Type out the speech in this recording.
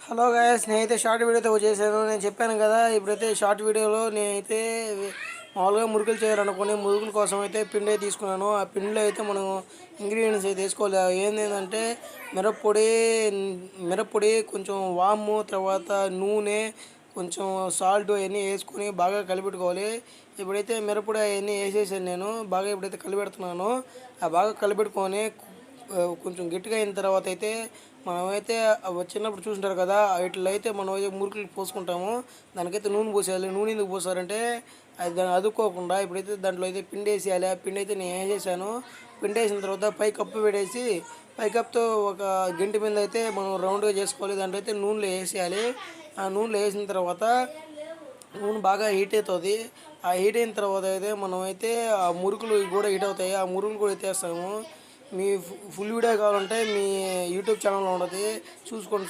Hello guys, నేనైతే short వీడియోతో చేశాను. నేను చెప్పాను కదా, ఇప్పుడైతే షార్ట్ వీడియోలో నేనైతే మామూలుగా మురుకులు చేయాలనుకుని మురుకుల కోసం అయితే పిండి అయితే తీసుకున్నాను. ఆ పిండిలో అయితే మనం ఇంగ్రీడియంట్స్ అయితే వేసుకోవాలి. ఏంటంటే మిరప్పొడి మిరప్పొడి కొంచెం వాము, తర్వాత నూనె, కొంచెం సాల్ట్ అవన్నీ వేసుకొని బాగా కలిపెట్టుకోవాలి. ఇప్పుడైతే మిరప్పొడి అవన్నీ వేసేసాను. నేను బాగా ఇప్పుడైతే కలిపెడుతున్నాను. ఆ బాగా కలిపెట్టుకొని కొంచెం గట్టిగా అయిన తర్వాత అయితే మనమైతే చిన్నప్పుడు చూసుంటారు కదా, వీటిలో అయితే మనం అయితే మురుకులు పోసుకుంటాము. దానికైతే నూనె పోసేయాలి. నూనె ఎందుకు పోసారంటే అది దాన్ని అదుక్కోకుండా ఇప్పుడైతే దాంట్లో అయితే పిండి వేసేయాలి. ఆ పిండి అయితే నేను వేసేసాను. పిండి వేసిన తర్వాత పై కప్పు పెట్టేసి పై కప్తో ఒక గంటి మీద అయితే మనం రౌండ్గా చేసుకోవాలి. దాంట్లో అయితే నూనెలో వేసేయాలి. ఆ నూనెలో వేసిన తర్వాత నూనె బాగా హీట్ అవుతుంది. ఆ హీట్ అయిన తర్వాత అయితే మనం అయితే ఆ మురుకులు కూడా హీట్ అవుతాయి. ఆ మురుకులు కూడా ఎత్తేస్తాము. మీ ఫుల్ వీడియో కావాలంటే మీ యూట్యూబ్ ఛానల్లో ఉంటుంది, చూసుకోండి.